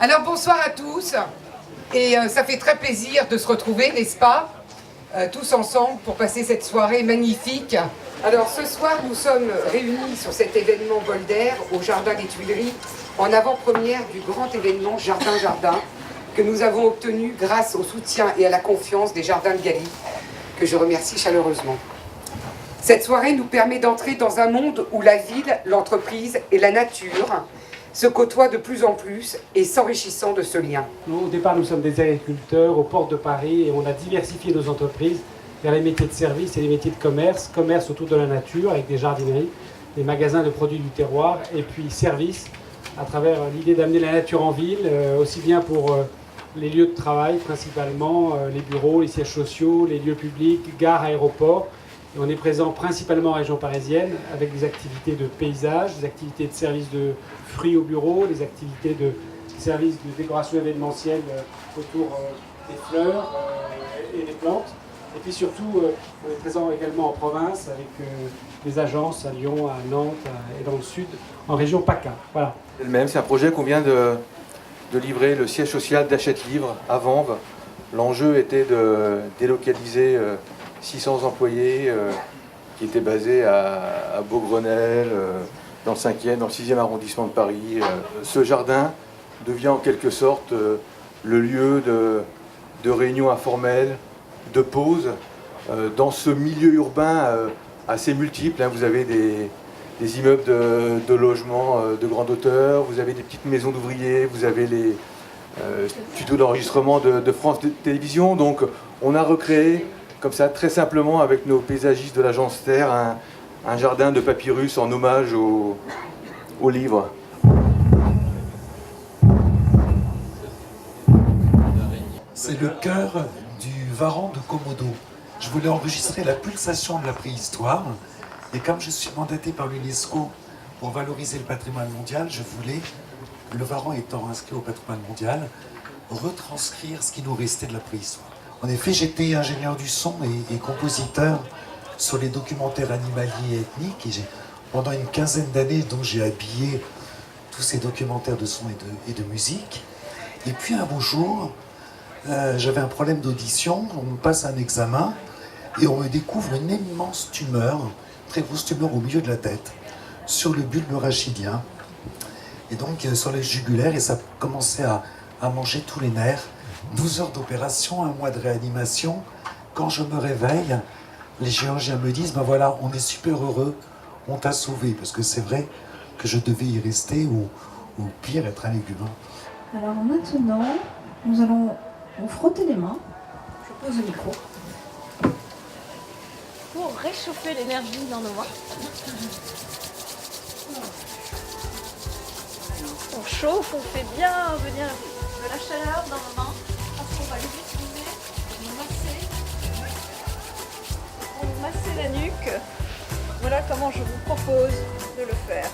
Alors bonsoir à tous, et ça fait très plaisir de se retrouver, n'est-ce pas, tous ensemble pour passer cette soirée magnifique. Alors ce soir, nous sommes réunis sur cet événement Bolder au Jardin des Tuileries, en avant-première du grand événement Jardin que nous avons obtenu grâce au soutien et à la confiance des Jardins de Galie, que je remercie chaleureusement. Cette soirée nous permet d'entrer dans un monde où la ville, l'entreprise et la nature se côtoient de plus en plus et s'enrichissant de ce lien. Nous, au départ, nous sommes des agriculteurs aux portes de Paris et on a diversifié nos entreprises vers les métiers de service et les métiers de commerce. Commerce autour de la nature avec des jardineries, des magasins de produits du terroir et puis service à travers l'idée d'amener la nature en ville, aussi bien pour les lieux de travail principalement, les bureaux, les sièges sociaux, les lieux publics, gares, aéroports. Et on est présent principalement en région parisienne avec des activités de paysage, des activités de service de fruits au bureau, des activités de service de décoration événementielle autour des fleurs et des plantes. Et puis surtout, on est présent également en province avec des agences à Lyon, à Nantes et dans le sud, en région PACA. Voilà. C'est un projet qu'on vient de livrer, le siège social d'Hachette Livre à Vanves. L'enjeu était de délocaliser 600 employés qui étaient basés à Beaugrenelle, dans le 5e, dans le 6e arrondissement de Paris. Ce jardin devient en quelque sorte le lieu de réunion informelle, de pause, dans ce milieu urbain assez multiple. Vous avez des immeubles de logements de grande hauteur, vous avez des petites maisons d'ouvriers, vous avez les studios d'enregistrement de France Télévisions. Donc on a recréé comme ça, très simplement, avec nos paysagistes de l'agence Terre, un jardin de papyrus en hommage au livre. C'est le cœur du Varan de Komodo. Je voulais enregistrer la pulsation de la préhistoire. Et comme je suis mandaté par l'UNESCO pour valoriser le patrimoine mondial, je voulais, le Varan étant inscrit au patrimoine mondial, retranscrire ce qui nous restait de la préhistoire. En effet, j'étais ingénieur du son et compositeur sur les documentaires animaliers et ethniques. Et pendant une quinzaine d'années, donc, j'ai habillé tous ces documentaires de son et de musique. Et puis un beau jour, j'avais un problème d'audition. On me passe un examen et on me découvre une immense tumeur, très grosse tumeur au milieu de la tête, sur le bulbe rachidien. Et donc sur les jugulaires, et ça commençait à manger tous les nerfs. 12 heures d'opération, 1 mois de réanimation. Quand je me réveille, les chirurgiens me disent, ben voilà, on est super heureux, on t'a sauvé. Parce que c'est vrai que je devais y rester ou pire, être un légume. Alors maintenant, nous allons vous frotter les mains. Je pose le micro. Pour réchauffer l'énergie dans nos mains. On chauffe, on fait bien venir de la chaleur dans nos mains. On va les utiliser pour nous masser la nuque. Voilà comment je vous propose de le faire.